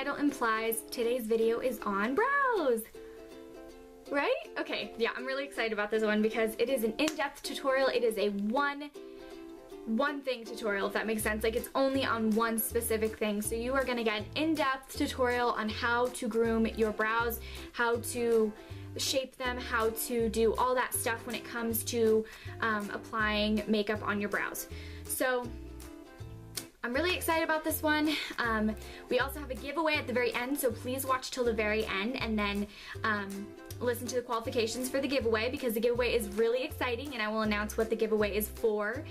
title implies, today's video is on brows. Right? Okay, yeah, I'm really excited about this one because it is an in-depth tutorial. It is a one thing tutorial, if that makes sense. Like, it's only on one specific thing. So you are gonna get an in-depth tutorial on how to groom your brows, how to shape them, how to do all that stuff when it comes to applying makeup on your brows. So I'm really excited about this one. We also have a giveaway at the very end, so please watch till the very end and then listen to the qualifications for the giveaway, because the giveaway is really exciting and I will announce what the giveaway is for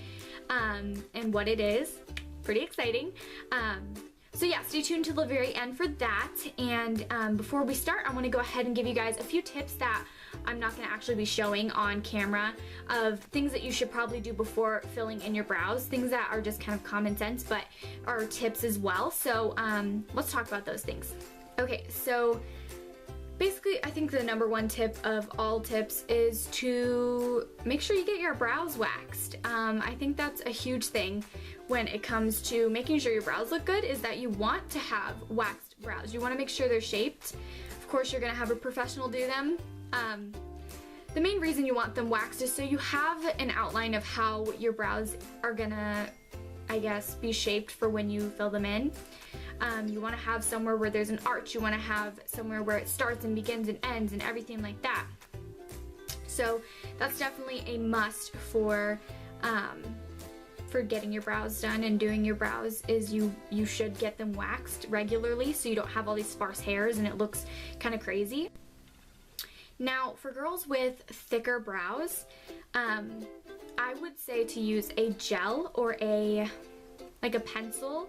and what it is. Pretty exciting. So yeah, stay tuned till the very end for that. And before we start, I want to go ahead and give you guys a few tips that I'm not going to actually be showing on camera, of things that you should probably do before filling in your brows, things that are just kind of common sense but are tips as well. So let's talk about those things. Okay, so basically I think the number one tip of all tips is to make sure you get your brows waxed. I think that's a huge thing when it comes to making sure your brows look good, is that you want to have waxed brows. You want to make sure they're shaped. Of course, you're going to have a professional do them. The main reason you want them waxed is so you have an outline of how your brows are gonna, I guess, be shaped for when you fill them in. You want to have somewhere where there's an arch. You want to have somewhere where it starts and begins and ends and everything like that. So that's definitely a must for getting your brows done and doing your brows, is you should get them waxed regularly so you don't have all these sparse hairs and it looks kind of crazy. Now, for girls with thicker brows, I would say to use a gel or like a pencil.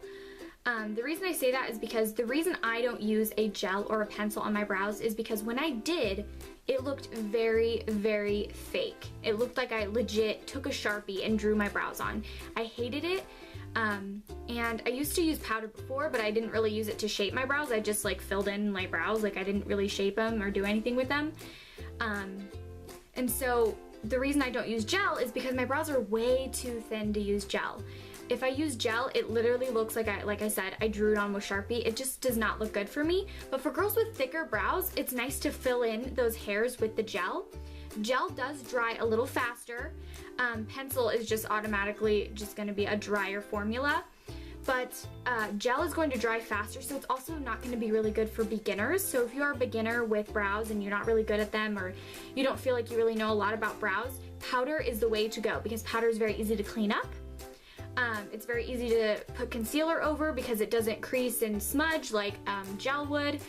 The reason I say that is because the reason I don't use a gel or a pencil on my brows is because when I did, it looked very, very fake. It looked like I legit took a Sharpie and drew my brows on. I hated it. And I used to use powder before, but I didn't really use it to shape my brows. I just like filled in my brows. Like, I didn't really shape them or do anything with them. And so the reason I don't use gel is because my brows are way too thin to use gel. If I use gel, it literally looks like I said, I drew it on with Sharpie. It just does not look good for me. But for girls with thicker brows, it's nice to fill in those hairs with the gel. Gel does dry a little faster. Pencil is just automatically just going to be a drier formula. But gel is going to dry faster, so it's also not going to be really good for beginners. So if you are a beginner with brows and you're not really good at them, or you don't feel like you really know a lot about brows, powder is the way to go, because powder is very easy to clean up. It's very easy to put concealer over because it doesn't crease and smudge like gel would.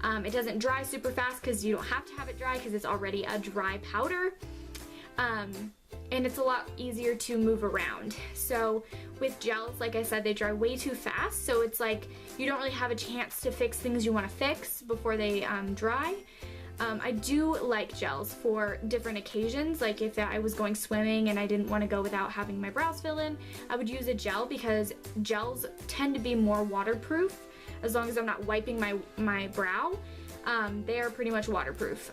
It doesn't dry super fast because you don't have to have it dry because it's already a dry powder. And it's a lot easier to move around. So with gels, like I said, they dry way too fast, so it's like you don't really have a chance to fix things you want to fix before they dry. I do like gels for different occasions, like if I was going swimming and I didn't want to go without having my brows fill in, I would use a gel, because gels tend to be more waterproof. As long as I'm not wiping my brow, they are pretty much waterproof.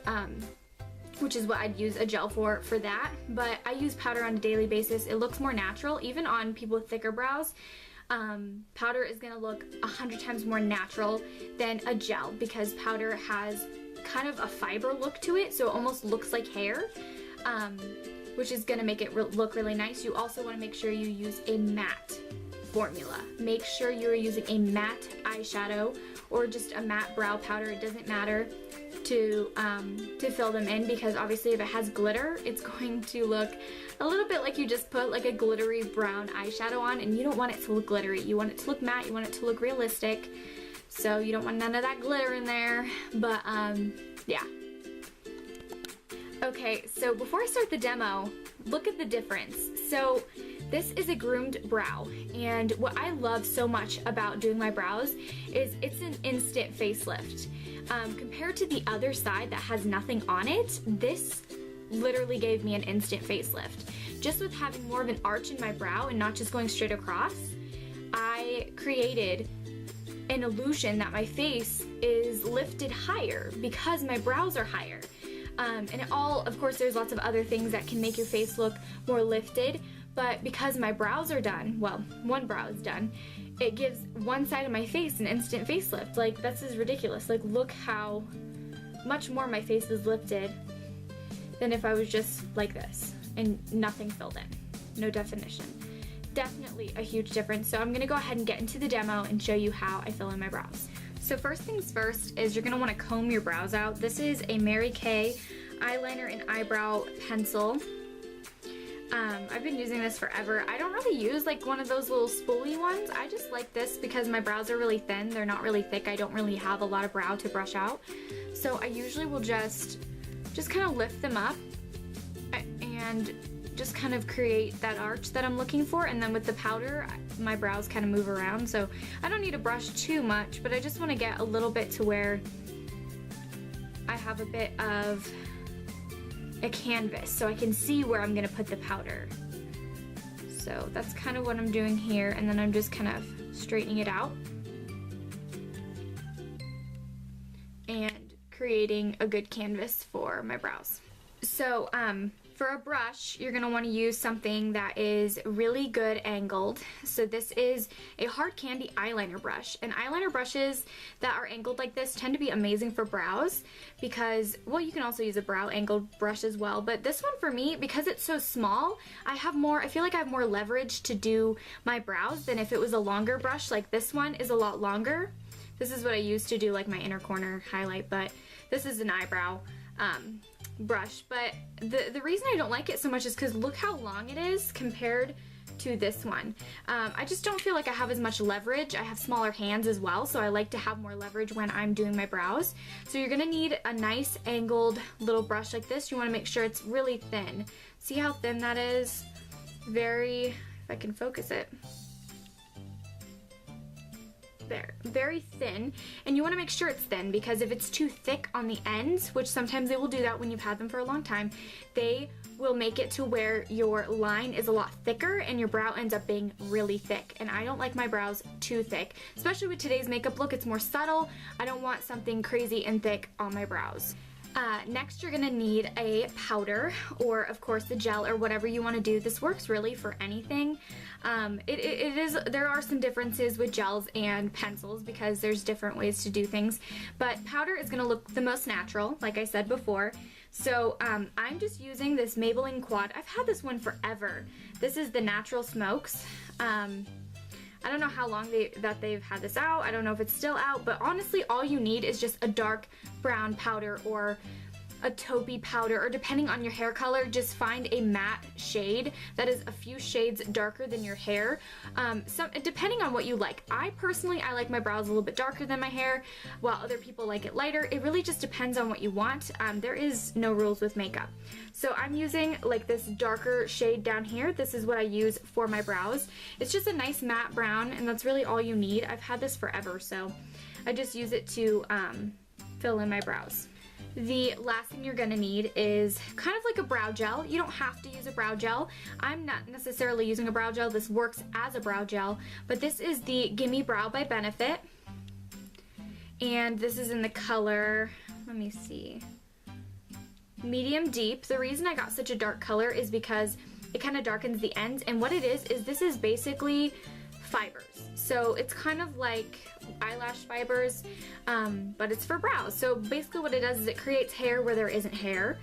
Which is what I'd use a gel for that. But I use powder on a daily basis. It looks more natural, even on people with thicker brows. Powder is gonna look 100 times more natural than a gel, because powder has kind of a fiber look to it, so it almost looks like hair, which is gonna make it look really nice. You also wanna make sure you use a matte formula. Make sure you're using a matte eyeshadow or just a matte brow powder. It doesn't matter to fill them in, because obviously if it has glitter, it's going to look a little bit like you just put like a glittery brown eyeshadow on, and you don't want it to look glittery. You want it to look matte, you want it to look realistic, so you don't want none of that glitter in there. But yeah. Okay, so before I start the demo, look at the difference. So this is a groomed brow, and what I love so much about doing my brows is it's an instant facelift. Compared to the other side that has nothing on it, this literally gave me an instant facelift. Just with having more of an arch in my brow and not just going straight across, I created an illusion that my face is lifted higher because my brows are higher. And of course, there's lots of other things that can make your face look more lifted, But because my brows are done, well, one brow is done, it gives one side of my face an instant facelift. Like, this is ridiculous. Like, look how much more my face is lifted than if I was just like this and nothing filled in, no definition. Definitely a huge difference. So I'm gonna go ahead and get into the demo and show you how I fill in my brows. So first things first is you're gonna wanna comb your brows out. This is a Mary Kay eyeliner and eyebrow pencil. I've been using this forever. I don't really use like one of those little spoolie ones. I just like this because my brows are really thin. They're not really thick. I don't really have a lot of brow to brush out. So I usually will just kind of lift them up and just kind of create that arch that I'm looking for. And then with the powder, my brows kind of move around. So I don't need to brush too much, but I just want to get a little bit to where I have a bit of a canvas so I can see where I'm gonna put the powder. So that's kind of what I'm doing here, and then I'm just kind of straightening it out and creating a good canvas for my brows. So for a brush, you're gonna wanna use something that is really good angled. So this is a hard candy eyeliner brush. And eyeliner brushes that are angled like this tend to be amazing for brows because, well, you can also use a brow angled brush as well. But this one for me, because it's so small, I feel like I have more leverage to do my brows than if it was a longer brush. Like this one is a lot longer. This is what I use to do like my inner corner highlight, but this is an eyebrow brush. But the reason I don't like it so much is because look how long it is compared to this one. I just don't feel like I have as much leverage. I have smaller hands as well, so I like to have more leverage when I'm doing my brows. So you're gonna need a nice angled little brush like this. You wanna make sure it's really thin. See how thin that is? Very, if I can focus it. There, very thin, and you want to make sure it's thin because if it's too thick on the ends, which sometimes they will do that when you've had them for a long time, they will make it to where your line is a lot thicker and your brow ends up being really thick, and I don't like my brows too thick, especially with today's makeup look. It's more subtle. I don't want something crazy and thick on my brows. Next, you're gonna need a powder, or of course the gel, or whatever you want to do. This works really for anything. There are some differences with gels and pencils because there's different ways to do things, but powder is gonna look the most natural, like I said before. So I'm just using this Maybelline Quad. I've had this one forever. This is the Natural Smokes. I don't know how long they've had this out. I don't know if it's still out, but honestly, all you need is just a dark brown powder or a taupey powder, or depending on your hair color, just find a matte shade that is a few shades darker than your hair. Depending on what you like. I personally like my brows a little bit darker than my hair, while other people like it lighter. It really just depends on what you want. There is no rules with makeup. So I'm using like this darker shade down here. This is what I use for my brows. It's just a nice matte brown, and that's really all you need. I've had this forever, so I just use it to fill in my brows. The last thing you're gonna need is kind of like a brow gel. You don't have to use a brow gel. I'm not necessarily using a brow gel. This works as a brow gel, but this is the Gimme Brow by Benefit. And this is in the color, let me see, medium deep. The reason I got such a dark color is because it kind of darkens the ends, and what it is this is basically fibers. So it's kind of like eyelash fibers, but it's for brows. So basically what it does is it creates hair where there isn't hair.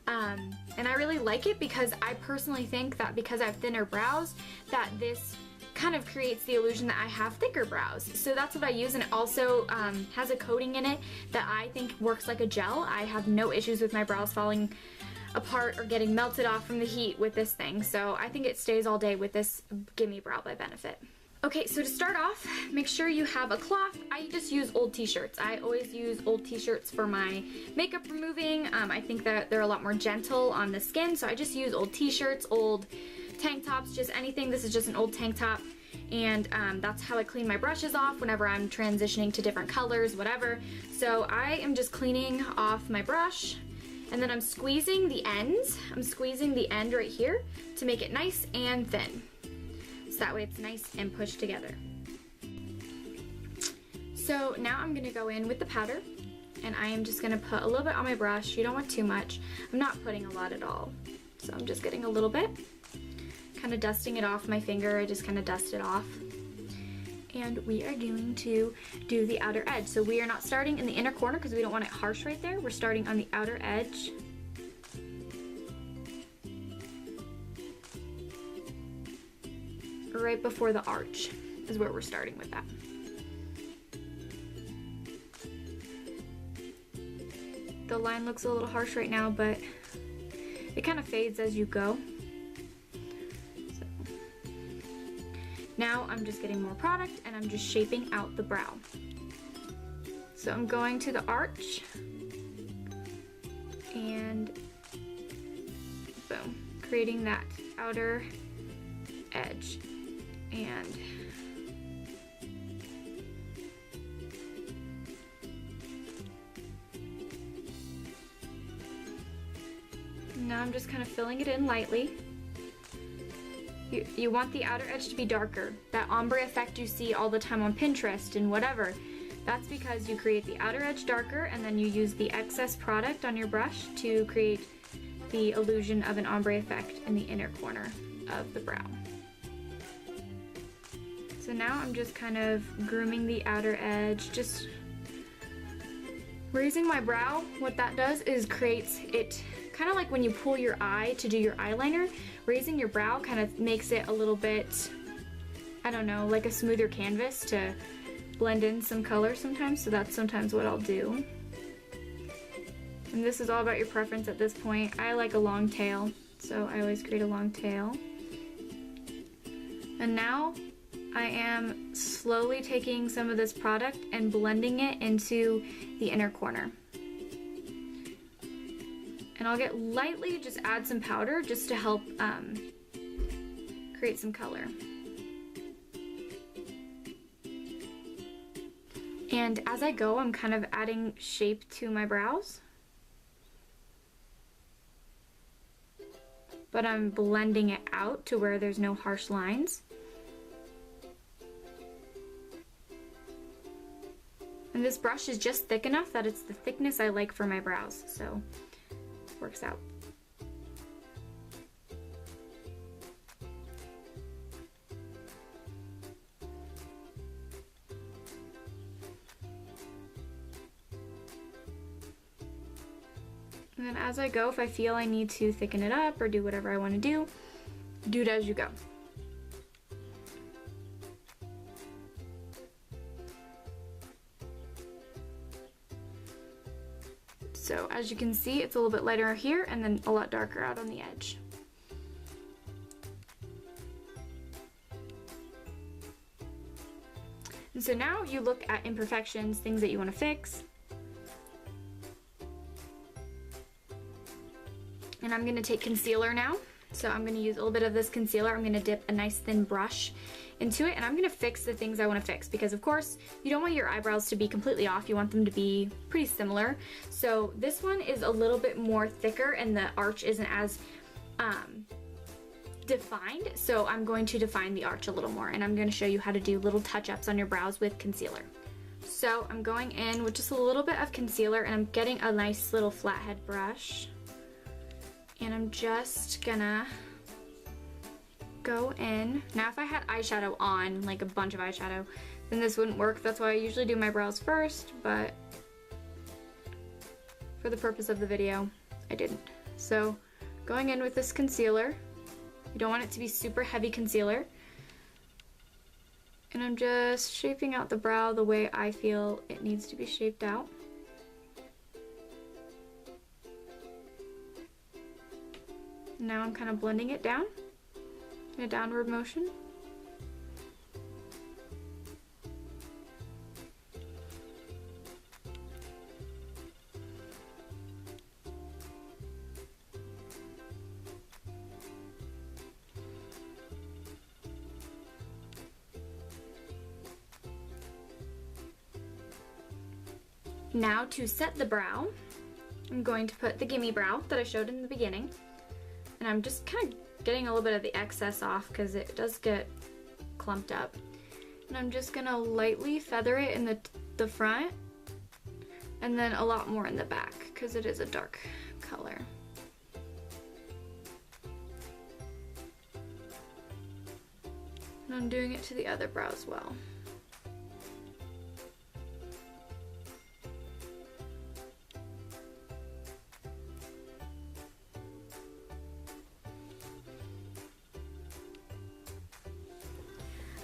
And I really like it because I personally think that because I have thinner brows, that this kind of creates the illusion that I have thicker brows. So that's what I use, and it also has a coating in it that I think works like a gel. I have no issues with my brows falling apart or getting melted off from the heat with this thing. So I think it stays all day with this Gimme Brow by Benefit. Okay, so to start off, make sure you have a cloth. I just use old t-shirts. I always use old t-shirts for my makeup removing. I think that they're a lot more gentle on the skin, so I just use old t-shirts, old tank tops, just anything. This is just an old tank top, and that's how I clean my brushes off whenever I'm transitioning to different colors, whatever. So I am just cleaning off my brush, and then I'm squeezing the ends. I'm squeezing the end right here to make it nice and thin. So that way it's nice and pushed together. So now I'm gonna go in with the powder, and I am just gonna put a little bit on my brush. You don't want too much. I'm not putting a lot at all. So I'm just getting a little bit, kind kind of dusting it off my finger. I just kind of dust it off. And we are going to do the outer edge. So we are not starting in the inner corner because we don't want it harsh right there. We're starting on the outer edge. Right before the arch is where we're starting with that. The line looks a little harsh right now, but it kind of fades as you go. So now I'm just getting more product and I'm just shaping out the brow. So I'm going to the arch and boom, creating that outer edge. And now I'm just kind of filling it in lightly. You want the outer edge to be darker. That ombre effect you see all the time on Pinterest and whatever, that's because you create the outer edge darker and then you use the excess product on your brush to create the illusion of an ombre effect in the inner corner of the brow. So now I'm just kind of grooming the outer edge, just raising my brow. What that does is creates it kind of like when you pull your eye to do your eyeliner. Raising your brow kind of makes it a little bit, I don't know, like a smoother canvas to blend in some color sometimes. So that's sometimes what I'll do. And this is all about your preference at this point. I like a long tail, so I always create a long tail. And now I am slowly taking some of this product and blending it into the inner corner. And I'll get lightly, just add some powder just to help create some color. And as I go, I'm kind of adding shape to my brows. But I'm blending it out to where there's no harsh lines. And this brush is just thick enough that it's the thickness I like for my brows, so it works out. And then as I go, if I feel I need to thicken it up or do whatever I want to do it as you go. So as you can see, it's a little bit lighter here and then a lot darker out on the edge. And so now you look at imperfections, things that you want to fix. And I'm going to take concealer now. So I'm going to use a little bit of this concealer. I'm going to dip a nice thin brush into it, and I'm going to fix the things I want to fix, because of course you don't want your eyebrows to be completely off. You want them to be pretty similar. So this one is a little bit more thicker and the arch isn't as defined. So I'm going to define the arch a little more, and I'm going to show you how to do little touch-ups on your brows with concealer. So I'm going in with just a little bit of concealer, and I'm getting a nice little flathead brush. And I'm just gonna go in. Now if I had eyeshadow on, like a bunch of eyeshadow, then this wouldn't work. That's why I usually do my brows first, but for the purpose of the video, I didn't. So going in with this concealer, you don't want it to be super heavy concealer. And I'm just shaping out the brow the way I feel it needs to be shaped out. Now I'm kind of blending it down in a downward motion. Now to set the brow, I'm going to put the Gimme Brow that I showed in the beginning. And I'm just kind of getting a little bit of the excess off because it does get clumped up. And I'm just gonna lightly feather it in the front and then a lot more in the back because it is a dark color. And I'm doing it to the other brow as well.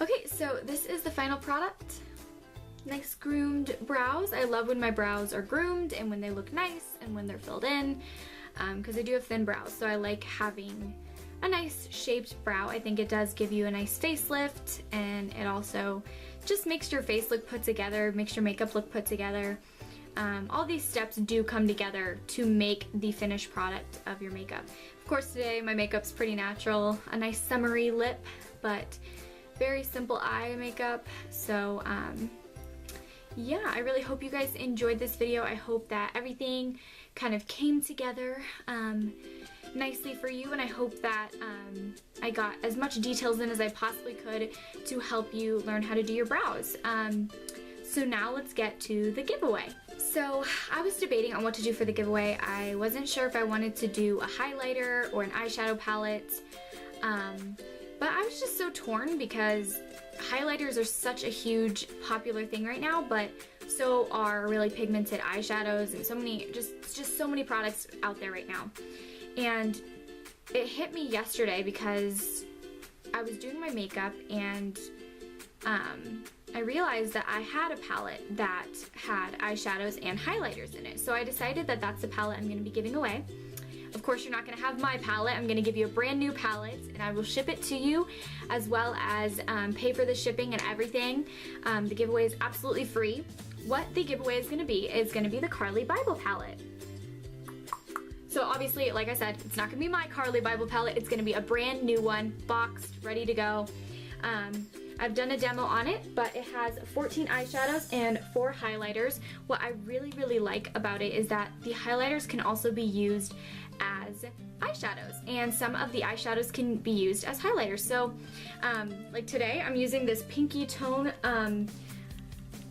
Okay, so this is the final product. Nice groomed brows. I love when my brows are groomed and when they look nice and when they're filled in, because I do have thin brows, so I like having a nice shaped brow. I think it does give you a nice facelift, and it also just makes your face look put together, makes your makeup look put together. All these steps do come together to make the finished product of your makeup. Of course, today my makeup's pretty natural, a nice summery lip, but very simple eye makeup. So yeah, I really hope you guys enjoyed this video. I hope that everything kind of came together nicely for you, and I hope that I got as much details in as I possibly could to help you learn how to do your brows. So now let's get to the giveaway. So I was debating on what to do for the giveaway. I wasn't sure if I wanted to do a highlighter or an eyeshadow palette, but I was just so torn because highlighters are such a huge popular thing right now, but so are really pigmented eyeshadows and so many, just so many products out there right now. And it hit me yesterday because I was doing my makeup and I realized that I had a palette that had eyeshadows and highlighters in it. So I decided that that's the palette I'm going to be giving away. Of course, you're not going to have my palette. I'm going to give you a brand new palette, and I will ship it to you, as well as pay for the shipping and everything. The giveaway is absolutely free. What the giveaway is going to be the Carly Bible palette. So obviously, like I said, it's not going to be my Carly Bible palette. It's going to be a brand new one, boxed, ready to go. I've done a demo on it, but it has 14 eyeshadows and 4 highlighters. What I really, really like about it is that the highlighters can also be used as eyeshadows, and some of the eyeshadows can be used as highlighters. So like today I'm using this pinky tone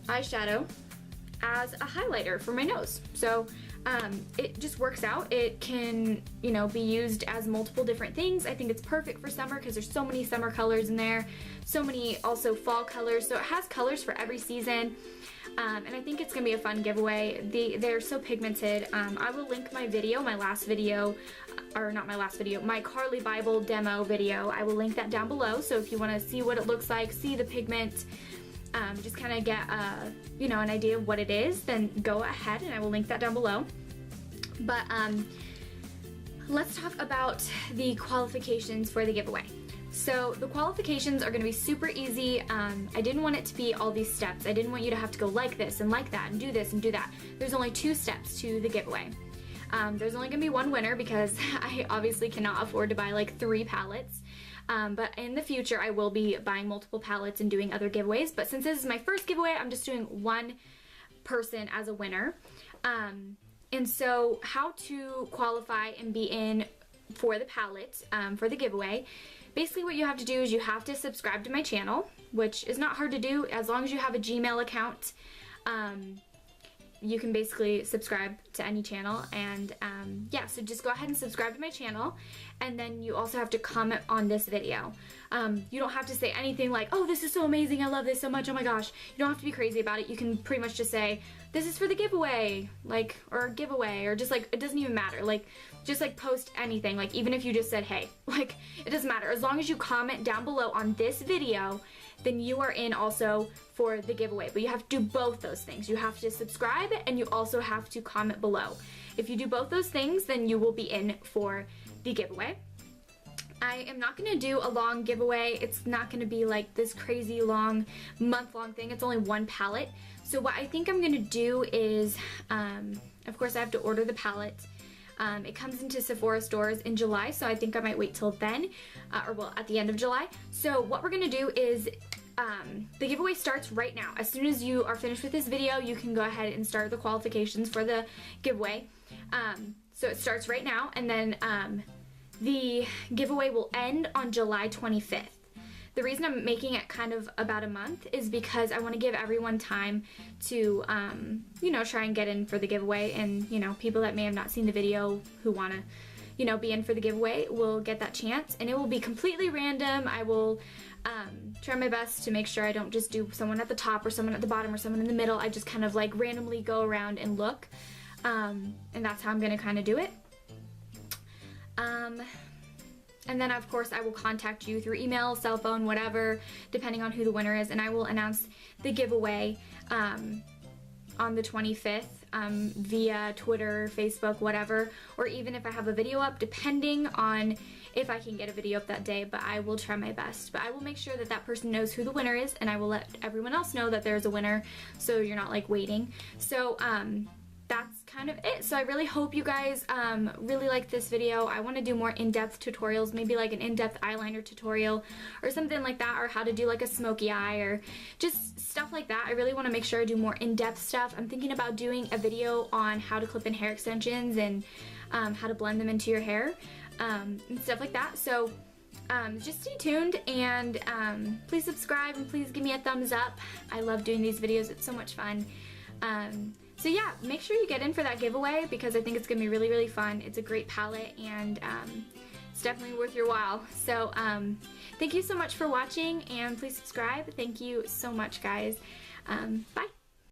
eyeshadow as a highlighter for my nose. So it just works out. It can, you know, be used as multiple different things. I think it's perfect for summer because there's so many summer colors in there, so many also fall colors, so it has colors for every season. And I think it's gonna be a fun giveaway. They're so pigmented. I will link my video, my last video, or not my last video, my Carly Bible demo video. I will link that down below, so if you wanna see what it looks like, see the pigment, just kind of get you know, an idea of what it is, then go ahead and I will link that down below. But let's talk about the qualifications for the giveaway. So the qualifications are going to be super easy. I didn't want it to be all these steps. I didn't want you to have to go like this and like that and do this and do that. There's only 2 steps to the giveaway. There's only going to be one winner because I obviously cannot afford to buy like 3 palettes. But in the future I will be buying multiple palettes and doing other giveaways. But since this is my first giveaway, I'm just doing one person as a winner. And so how to qualify and be in for the palette, for the giveaway. Basically what you have to do is you have to subscribe to my channel, which is not hard to do as long as you have a Gmail account. You can basically subscribe to any channel, and yeah, so just go ahead and subscribe to my channel, and then you also have to comment on this video. You don't have to say anything like, oh, this is so amazing, I love this so much, oh my gosh. You don't have to be crazy about it. You can pretty much just say, this is for the giveaway, like, or giveaway, or just like, it doesn't even matter. Like, just like post anything, like even if you just said, hey, like, it doesn't matter. As long as you comment down below on this video, then you are in also for the giveaway. But you have to do both those things. You have to subscribe and you also have to comment below. If you do both those things, then you will be in for the giveaway. I am not going to do a long giveaway. It's not going to be like this crazy long, month-long thing. It's only one palette. So what I think I'm going to do is, of course I have to order the palette. It comes into Sephora stores in July, so I think I might wait till then, or well, at the end of July. So what we're going to do is, the giveaway starts right now. As soon as you are finished with this video, you can go ahead and start the qualifications for the giveaway. So it starts right now, and then the giveaway will end on July 25th. The reason I'm making it kind of about a month is because I want to give everyone time to, you know, try and get in for the giveaway, and, you know, people that may have not seen the video who want to, you know, be in for the giveaway will get that chance, and it will be completely random. I will try my best to make sure I don't just do someone at the top or someone at the bottom or someone in the middle. I just kind of like randomly go around and look, and that's how I'm gonna kind of do it. And then of course I will contact you through email, cell phone, whatever, depending on who the winner is, and I will announce the giveaway on the 25th via Twitter, Facebook, whatever, or even if I have a video up, depending on if I can get a video up that day, but I will try my best. But I will make sure that that person knows who the winner is, and I will let everyone else know that there's a winner, so you're not like waiting. So that's kind of it. So I really hope you guys really like this video. I want to do more in-depth tutorials, maybe like an in-depth eyeliner tutorial or something like that, or how to do like a smoky eye or just stuff like that. I really want to make sure I do more in-depth stuff. I'm thinking about doing a video on how to clip in hair extensions and how to blend them into your hair and stuff like that. So just stay tuned, and please subscribe and please give me a thumbs up. I love doing these videos. It's so much fun. So yeah, make sure you get in for that giveaway because I think it's going to be really, really fun. It's a great palette, and it's definitely worth your while. So thank you so much for watching, and please subscribe. Thank you so much, guys. Bye.